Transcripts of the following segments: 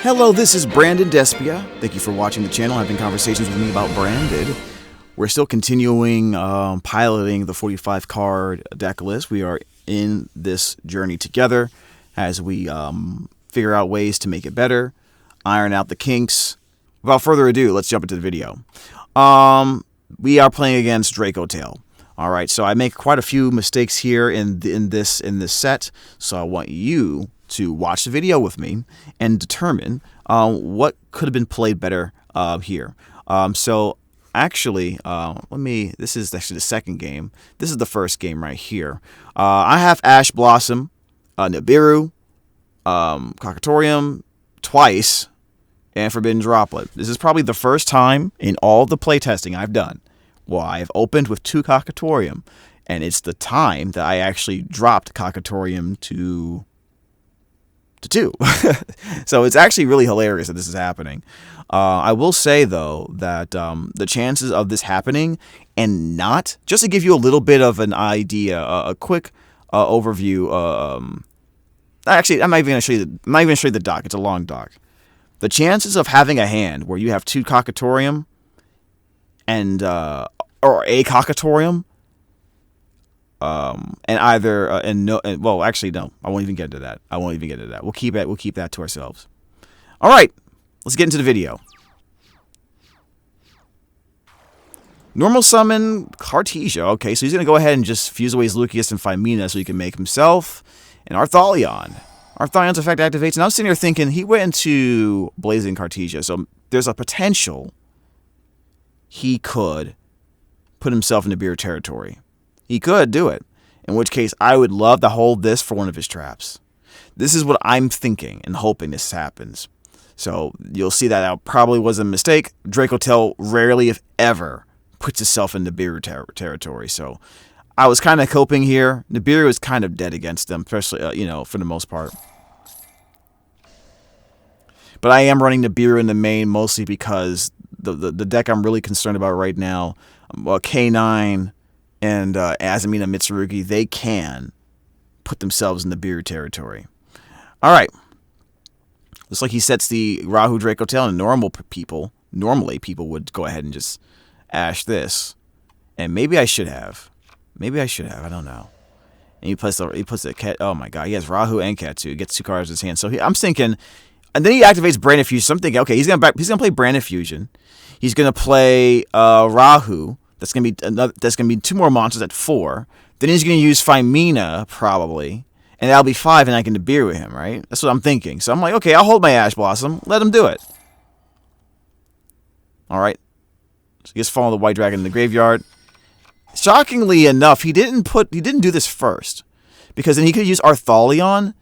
Hello, this is Brandon Despia. Thank you for watching the channel, having conversations with me about Branded. We're still continuing piloting the 45 card deck list. We are in this journey together as we figure out ways to make it better, iron out the kinks. Without further ado, let's jump into the video. We are playing against Dracotail. All right, so I make quite a few mistakes here in this set, so I want you to watch the video with me and determine what could have been played better here. So actually, this is actually the second game. This is the first game right here. I have Ash Blossom, Nibiru, Cocktatorium twice, and Forbidden Droplet. This is probably the first time in all the playtesting I've done well, I've opened with 2 Cocktatorium, and it's the time that I actually dropped Cocktatorium to 2. So it's actually really hilarious that this is happening. I will say, though, that the chances of this happening and not, just to give you a little bit of an idea, a quick overview. Actually, I'm not even going to show you the doc. It's a long doc. The chances of having a hand where you have 2 Cocktatorium and or a Cocktatorium, and either well, actually no, I won't even get into that. We'll keep that to ourselves. All right, let's get into the video. Normal summon Kartesia. Okay, so he's gonna go ahead and just fuse away his Lucius and Phimina so he can make himself an Arthalion. Arthalion's effect activates, and I'm sitting here thinking he went into Blazing Kartesia, so there's a potential he could put himself into beer territory. He could do it, in which case I would love to hold this for one of his traps. This is what I'm thinking and hoping this happens. So you'll see that probably was a mistake. Dracotail rarely, if ever, puts itself into beer territory. So I was kind of coping here. Nibiru is kind of dead against them, especially, for the most part. But I am running Nibiru in the main mostly because the deck I'm really concerned about right now, K9 and Azumina Mitsurugi, they can put themselves in the beer territory. All right. Looks like he sets the Rahu Dracotail, and normally people would go ahead and just ash this. And maybe I should have. I don't know. And he puts the cat. Oh my god, he has Rahu and Katsu. He gets 2 cards in his hand. So I'm thinking, and then he activates Branded Fusion. So I'm thinking, okay, he's gonna play Branded Fusion. He's gonna play Rahu. That's gonna be 2 more monsters at 4. Then he's gonna use Phimina probably, and that'll be 5, and I can Nibiru him, right? That's what I'm thinking. So I'm like, okay, I'll hold my Ash Blossom. Let him do it. All right. So he just follow the White Dragon in the graveyard. Shockingly enough, he didn't do this first, because then he could use Arthalion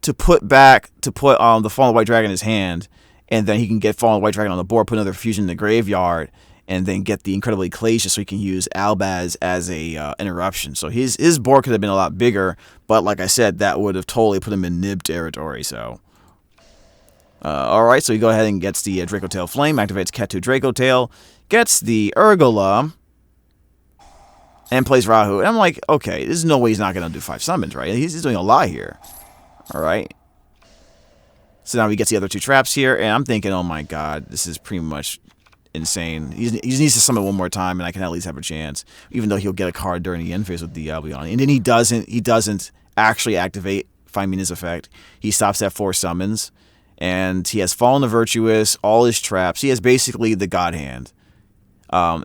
to put the Fallen White Dragon in his hand, and then he can get Fallen White Dragon on the board, put another fusion in the graveyard, and then get the Incredible Ecclesia so he can use albaz as a interruption. So his board could have been a lot bigger, but like I said, that would have totally put him in nib territory. So, all right, so he go ahead and gets the Dracotail Flame, activates Ketu Dracotail, gets the Urgula, and plays Rahu. And I'm like, okay, there's no way he's not going to do 5 summons, right? He's doing a lot here. All right. So now he gets the other 2 traps here, and I'm thinking, oh my god, this is pretty much insane. He needs to summon one more time, and I can at least have a chance, even though he'll get a card during the end phase with the Albion. And then he doesn't actually activate Phimina's effect. He stops at 4 summons, and he has Fallen the Virtuous, all his traps. He has basically the God Hand. So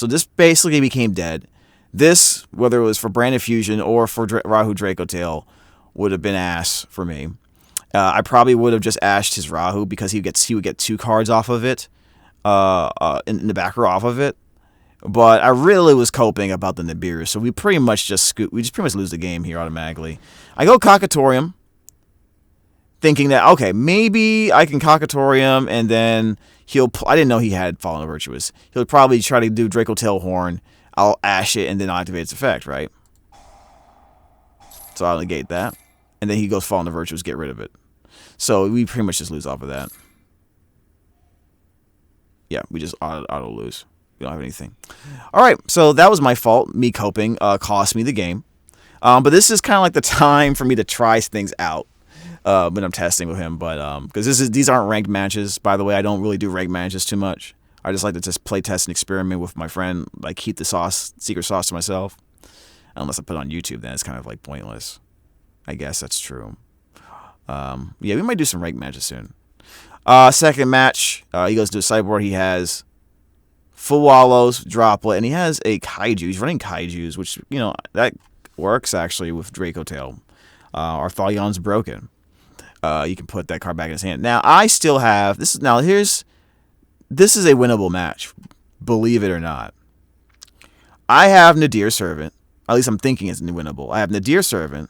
this basically became dead. This, whether it was for Branded Fusion or for Rahu Dracotail, would have been ass for me. I probably would have just ashed his Rahu because he would get 2 cards off of it, in the back row off of it. But I really was coping about the Nibiru, so we pretty much lose the game here automatically. I go Cocktatorium, thinking that okay, maybe I can Cocktatorium, and then I didn't know he had Fallen Virtuous. He'll probably try to do Dracotail Horn. I'll ash it, and then I'll activate its effect, right? So I'll negate that. And then he goes Fallen Virtuous, get rid of it. So we pretty much just lose off of that. Yeah, we just auto lose. We don't have anything. All right, so that was my fault. Me coping cost me the game. But this is kind of like the time for me to try things out. when I'm testing with him. But because these aren't ranked matches, by the way. I don't really do ranked matches too much. I just like to just play test and experiment with my friend, like keep the secret sauce to myself. Unless I put it on YouTube, then it's kind of like pointless. I guess that's true. Yeah, we might do some ranked matches soon. Second match, he goes to a sideboard. He has full wallows, droplet, and he has a kaiju. He's running kaijus, which, you know, that works actually with Dracotail. Arthalion's broken. You can put that card back in his hand. Now, I still have this. This is a winnable match, believe it or not. I have Nadir Servant. At least I'm thinking it's winnable. I have Nadir Servant.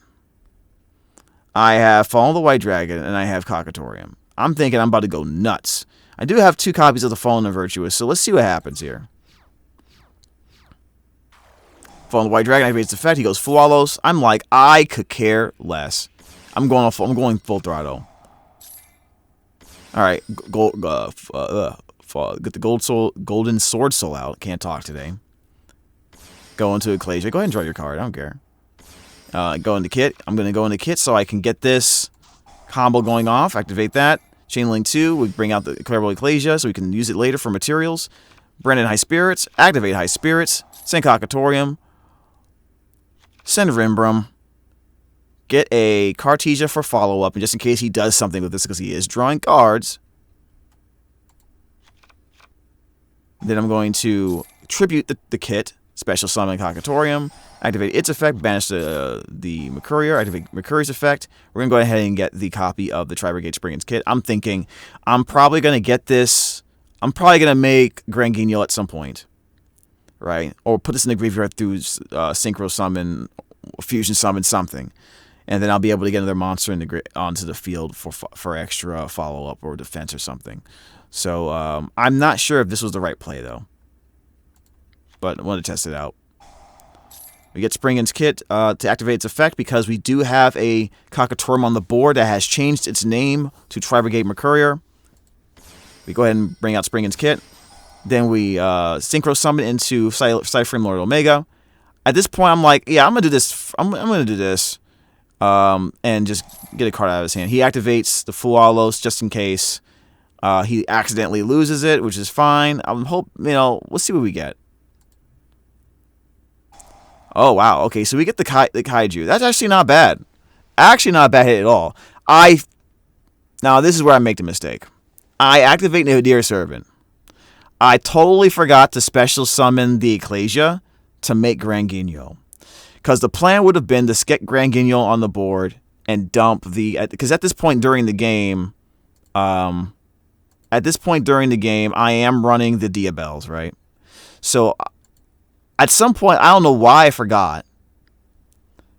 I have Fall of the White Dragon, and I have Cockatorium. I'm thinking I'm about to go nuts. I do have 2 copies of the Fallen and Virtuous, so let's see what happens here. Fallen of the White Dragon activates effect. He goes full wallows. I'm like, I could care less. I'm going full throttle. All right, get the golden sword soul out. Can't talk today. Go into Ecclesia. Go ahead and draw your card. I don't care. Go into kit. I'm going to go into kit so I can get this combo going off. Activate that. Chain Link 2. We bring out the Clarable Ecclesia so we can use it later for materials. Brandon High Spirits. Activate High Spirits. Send Cockatorium. Send Rimbrum. Get a Cartesia for follow-up. And just in case he does something with this because he is drawing cards. Then I'm going to tribute the kit. Special Summon Cockatorium. Activate its effect. Banish the Mercurier. Activate Mercurier's effect. We're going to go ahead and get the copy of the Tri-Brigade Spriggan's kit. I'm thinking I'm probably going to get this. I'm probably going to make Grand Guignol at some point. Right? Or put this in the graveyard through Synchro Summon, Fusion Summon, something. And then I'll be able to get another monster onto the field for extra follow-up or defense or something. So I'm not sure if this was the right play, though. But I want to test it out. We get Spriggan's kit to activate its effect because we do have a Cockatorium on the board that has changed its name to Tri-Brigade Mercurier. We go ahead and bring out Spriggan's kit. Then we Synchro Summon into Cyframe Lord Omega. At this point, I'm like, yeah, I'm going to do this. I'm going to do this. And just get a card out of his hand. He activates the Full Alos just in case he accidentally loses it, which is fine. We'll see what we get. Oh, wow. Okay, so we get the Kaiju. That's actually not bad. Actually not a bad hit at all. Now, this is where I make the mistake. I activate Nadir Servant. I totally forgot to special summon the Ecclesia to make Grand Guignol. Because the plan would have been to get Grand Guignol on the board and dump the... Because at this point during the game... I am running the Diabels, right? So... At some point, I don't know why I forgot,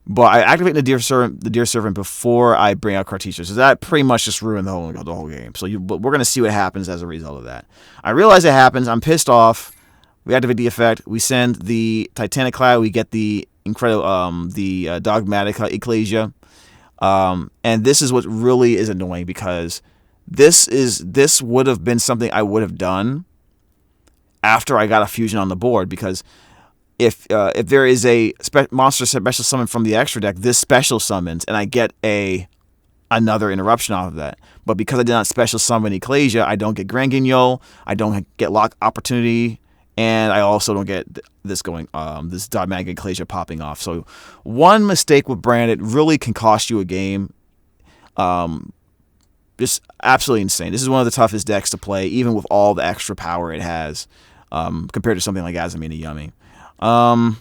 but I activate the Deer Servant before I bring out Cartesia. So that pretty much just ruined the whole game. But we're gonna see what happens as a result of that. I realize it happens. I'm pissed off. We activate the effect. We send the Titanic Cloud. We get the Dogmatic Ecclesia. And this is what really is annoying because this would have been something I would have done after I got a fusion on the board because. If there is a monster special summon from the extra deck, this special summons, and I get another interruption off of that. But because I did not special summon Ecclesia, I don't get Grand Guignol, I don't get Lock Opportunity, and I also don't get this Dogmatic Ecclesia popping off. So one mistake with Branded really can cost you a game. Just absolutely insane. This is one of the toughest decks to play, even with all the extra power it has, compared to something like Azamina Yummy. Now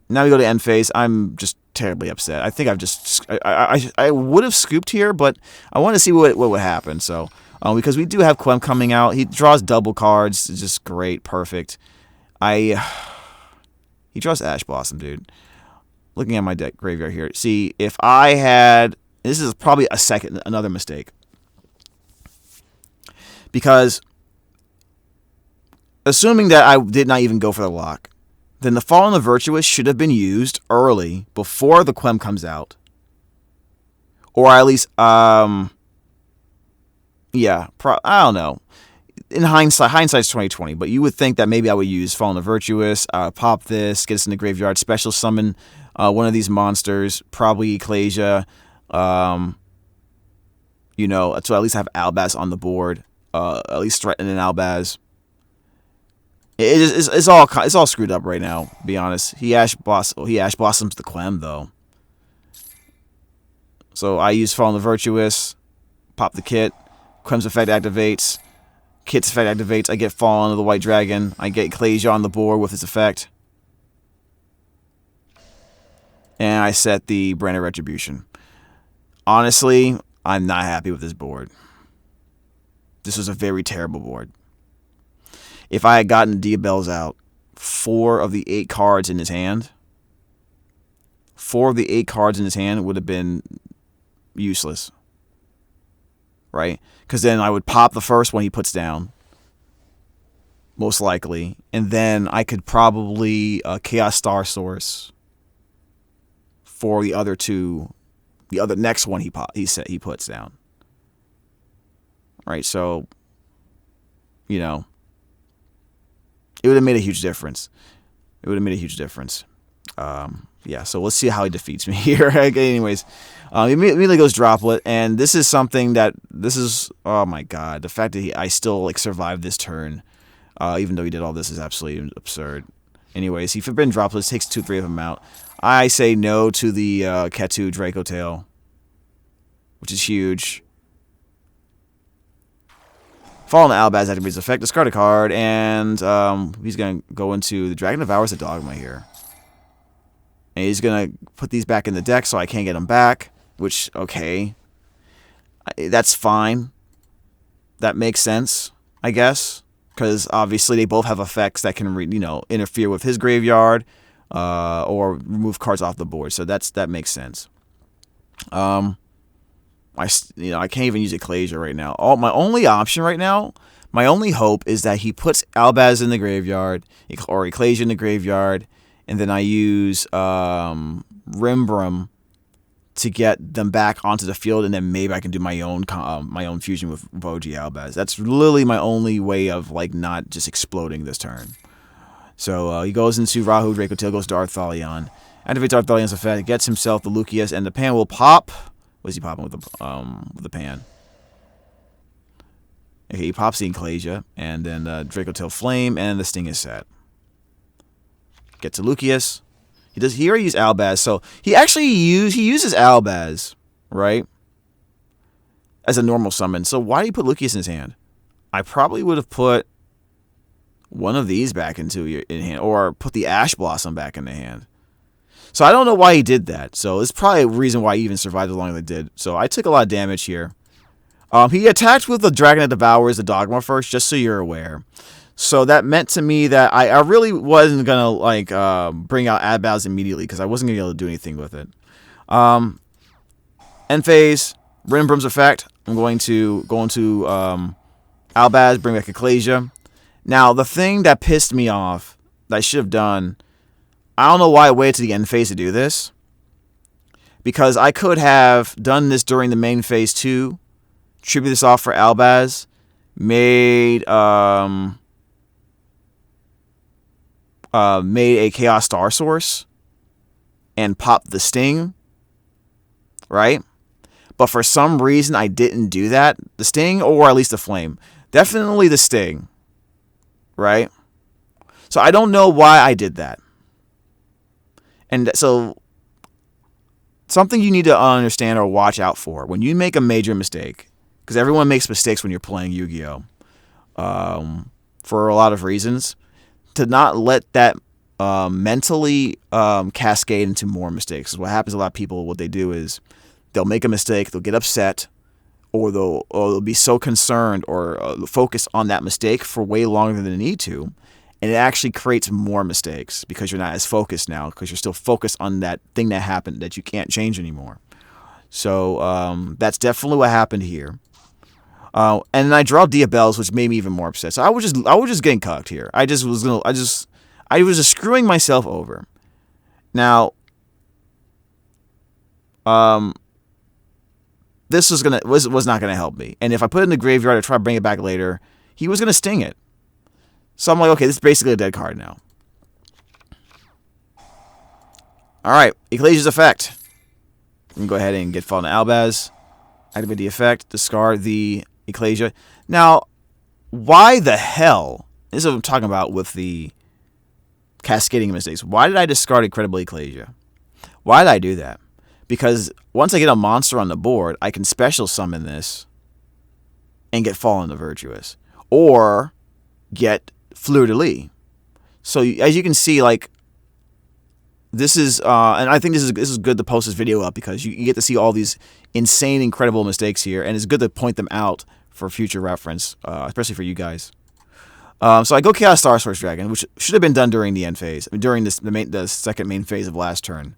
we go to end phase. I'm just terribly upset. I think I would have scooped here, but I want to see what would happen. So because we do have Quem coming out, he draws double cards. It's just great, perfect. He draws Ash Blossom, dude. Looking at my deck graveyard here, see if I had. This is probably another mistake because. Assuming that I did not even go for the lock, then the Fallen the Virtuous should have been used early before the Quem comes out. Or at least, I don't know. In hindsight's 2020, but you would think that maybe I would use Fallen the Virtuous, pop this, get us in the graveyard, special summon one of these monsters, probably Ecclesia, You know, to at least have albaz on the board. At least threaten an albaz. It's all screwed up right now. To be honest, he ash blossoms the Quem though. So I use Fallen the Virtuous, pop the kit, Quem's effect activates, kit's effect activates. I get Fallen of the White Dragon. I get exodia on the board with its effect, and I set the Branded Retribution. Honestly, I'm not happy with this board. This was a very terrible board. If I had gotten Diabel's out, 4 of the 8 cards in his hand, 4 of the 8 cards in his hand would have been useless. Right? Because then I would pop the first one he puts down, most likely, and then I could probably Chaos Star Source for the other 2, the other next one he puts down. Right? So, you know, it would have made a huge difference. It would have made a huge difference. Yeah, so let's see how he defeats me here. Anyways, he immediately goes Droplet, and this is something that, oh my god, the fact that I still like survived this turn, even though he did all this, is absolutely absurd. Anyways, he Forbidden Droplets, takes 2-3 of them out. I say no to the Ketu Dracotail, which is huge. Fallen albaz activates effect, discard a card, and he's going to go into the Dragon Devours the Dogma here. And he's going to put these back in the deck so I can't get them back, which, okay. That's fine. That makes sense, I guess, because obviously they both have effects that can, interfere with his graveyard or remove cards off the board. So that makes sense. I can't even use exodia right now. My only option right now, my only hope is that he puts albaz in the graveyard or exodia in the graveyard, and then I use Rimbrum to get them back onto the field, and then maybe I can do my own fusion with Voji albaz. That's literally my only way of not just exploding this turn. So he goes into Rahu, Dracotil goes to Arthalion. Activates Arthalion's effect, gets himself the Lucius, and the pan will pop. What is he popping with the pan? Okay, he pops the exodia, and then Dracotil Flame, and the Sting is set. Get to Lucius. He already used albaz, so he uses albaz, right? As a normal summon. So why did he put Lucius in his hand? I probably would have put one of these back in hand, or put the Ash Blossom back in the hand. So I don't know why he did that. So it's probably a reason why he even survived as long as he did. So I took a lot of damage here. He attacked with the Dragon that Devours the Dogma first, just so you're aware. So that meant to me that I really wasn't going to bring out albaz immediately, because I wasn't going to be able to do anything with it. End phase, Rimbrum's effect. I'm going to go into albaz, bring back exodia. Now, the thing that pissed me off that I should have done, I don't know why I waited to the end phase to do this, because I could have done this during the main phase too, tribute this off for albaz, made a Chaos Star Source, and popped the Sting, right? But for some reason I didn't do that. The Sting, or at least the Flame. Definitely the Sting, right? So I don't know why I did that. And so, something you need to understand or watch out for when you make a major mistake, because everyone makes mistakes when you're playing Yu-Gi-Oh! For a lot of reasons, to not let that mentally cascade into more mistakes. What happens to a lot of people, what they do is they'll make a mistake, they'll get upset, or they'll be so concerned or focus on that mistake for way longer than they need to. And it actually creates more mistakes because you're not as focused now, because you're still focused on that thing that happened that you can't change anymore. So that's definitely what happened here. And then I draw Diabel's, which made me even more upset. So I was just getting cucked here. I was just screwing myself over. Now, this was not gonna help me. And if I put it in the graveyard or try to bring it back later, he was gonna sting it. So I'm like, okay, this is basically a dead card now. All right, exodia's effect. We can go ahead and get Fallen albaz. Activate the effect. Discard the Ecclesia. Now, why the hell? This is what I'm talking about with the cascading mistakes. Why did I discard Incredible Ecclesia? Why did I do that? Because once I get a monster on the board, I can special summon this and get Fallen the Virtuous. Or get Fleur de Lis. So as you can see, like, this is, and I think this is good to post this video up because you get to see all these insane, incredible mistakes here, and it's good to point them out for future reference, especially for you guys. So I go Chaos Star Source Dragon, which should have been done during the end phase, during the second main phase of last turn.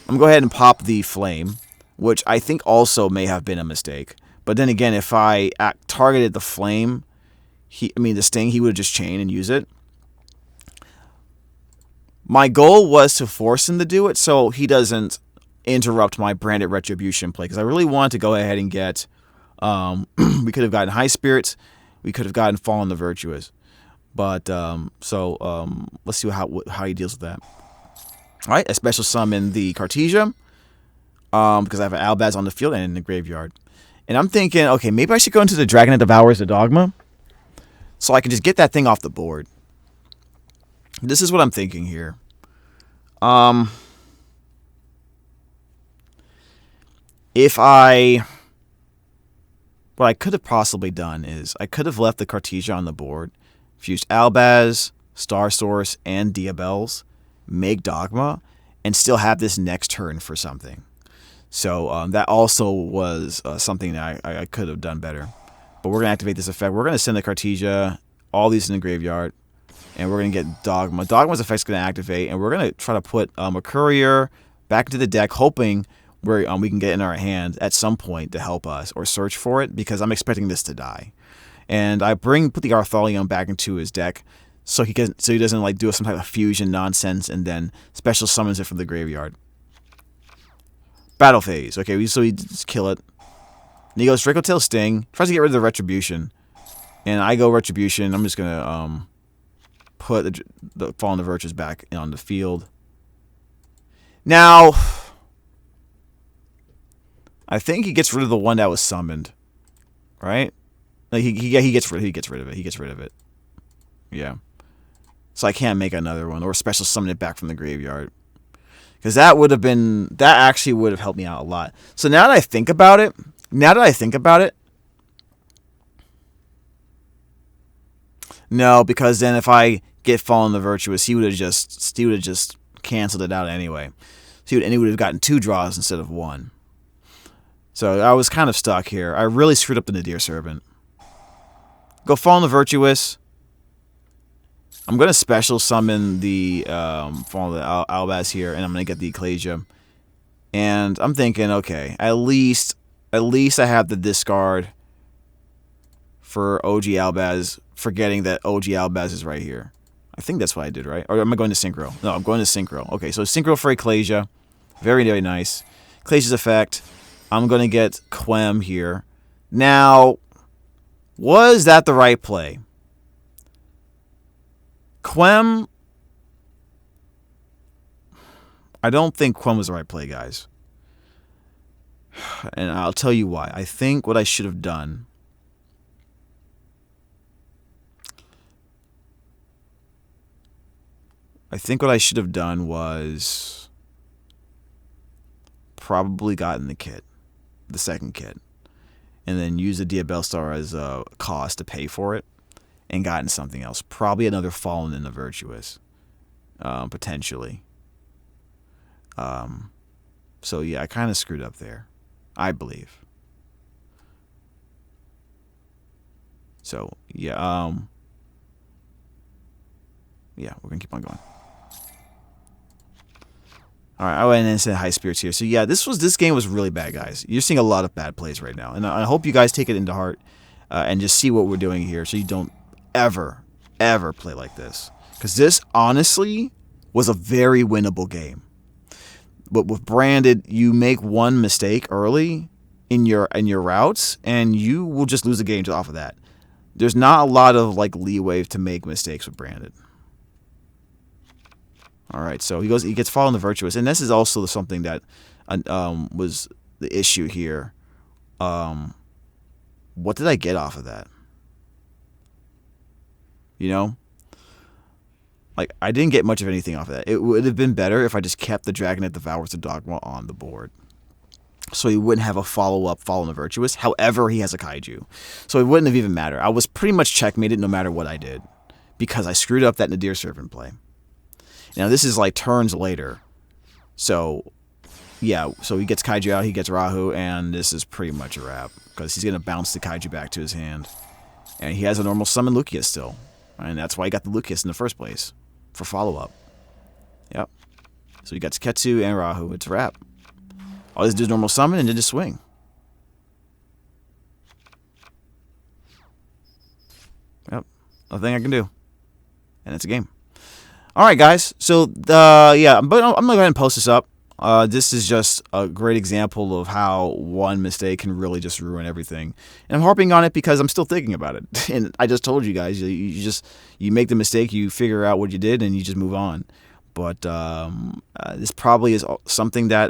I'm going to go ahead and pop the Flame, which I think also may have been a mistake. But then again, if I targeted the Flame, the Sting, he would have just chained and use it. My goal was to force him to do it so he doesn't interrupt my Branded Retribution play, because I really wanted to go ahead and get, we could have gotten High Spirits, we could have gotten Fallen the Virtuous. But, let's see how he deals with that. Alright, I special summon the Cartesia, because I have an albaz on the field and in the graveyard. And I'm thinking, okay, maybe I should go into the Dragon that Devours the Dogma, so I can just get that thing off the board. This is what I'm thinking here. What I could have possibly done is I could have left the Cartesia on the board, fused albaz, Star Source, and Diabels, make Dogma, and still have this next turn for something. So that also was something that I could have done better. But we're going to activate this effect. We're going to send the Cartesia, all these in the graveyard, and we're going to get Dogma. Dogma's effect's going to activate, and we're going to try to put a Courier back into the deck, hoping we can get it in our hand at some point to help us, or search for it, because I'm expecting this to die. And I put the Artholion back into his deck, so he doesn't like do some type of fusion nonsense and then special summons it from the graveyard. Battle phase. Okay, so we just kill it. And he goes Dracotil Sting, tries to get rid of the Retribution, and I go Retribution. I'm just gonna put the Fallen the Virtues back on the field. Now, I think he gets rid of the one that was summoned, right? Like he gets rid of it. He gets rid of it. Yeah. So I can't make another one or special summon it back from the graveyard, because that actually would have helped me out a lot. So now that I think about it, no, because then if I get Fallen the Virtuous, he would have just canceled it out anyway. So he would have gotten 2 draws instead of 1. So I was kind of stuck here. I really screwed up the Nadir Servant. Go Fallen the Virtuous. I'm going to special summon the Fallen the albaz here, and I'm going to get the Ecclesia. And I'm thinking, okay, at least I have the discard for OG albaz, forgetting that OG albaz is right here. I think that's what I did, right? Or am I going to Synchro? No, I'm going to Synchro. Okay, so Synchro for Ecclesia. Very, very nice. Ecclesia's effect. I'm going to get Quem here. Now, was that the right play? Quem, I don't think Quem was the right play, guys. And I'll tell you why. I think what I should have done was probably gotten the second kit, and then use the Diabel Star as a cost to pay for it, and gotten something else. Probably another Fallen in the Virtuous, potentially. So yeah, I kind of screwed up there, I believe. So yeah, yeah, we're gonna keep on going. All right, I went and said High Spirits here. So yeah, this game was really bad, guys. You're seeing a lot of bad plays right now, and I hope you guys take it into heart and just see what we're doing here, so you don't ever play like this. Because this honestly was a very winnable game. But with Branded, you make one mistake early in your routes, and you will just lose the game just off of that. There's not a lot of like leeway to make mistakes with Branded. All right, so he gets Fallen the Virtuous, and this is also something that was the issue here what did I get off of that? You know? Like, I didn't get much of anything off of that. It would have been better if I just kept the Dragon that Devours the Dogma on the board. So he wouldn't have a follow-up Fallen the Virtuous. However, he has a Kaiju. So it wouldn't have even mattered. I was pretty much checkmated no matter what I did. Because I screwed up that Nadir Servant play. Now, this is like turns later. So, yeah. So he gets Kaiju out, he gets Rahu, and this is pretty much a wrap. Because he's going to bounce the Kaiju back to his hand. And he has a normal summon Lucius still. And that's why he got the Lucius in the first place. For follow-up. Yep. So he got Ketsu and Rahu. It's a wrap. All this do is normal summon and then just swing. Yep. Nothing I can do. And it's a game. Alright, guys. So, yeah. But I'm going to go ahead and post this up. This is just a great example of how one mistake can really just ruin everything. And I'm harping on it because I'm still thinking about it. And I just told you guys, you make the mistake, you figure out what you did, and you just move on. But this probably is something that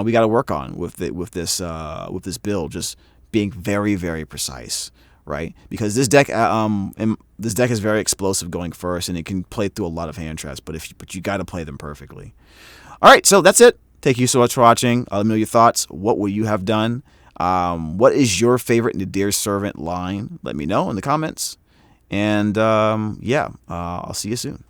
we got to work on with this build, just being very, very precise, right? Because this deck is very explosive going first, and it can play through a lot of hand traps. But you got to play them perfectly. All right, so that's it. Thank you so much for watching. Let me know your thoughts. What would you have done? What is your favorite Nadir Servant line? Let me know in the comments. And yeah, I'll see you soon.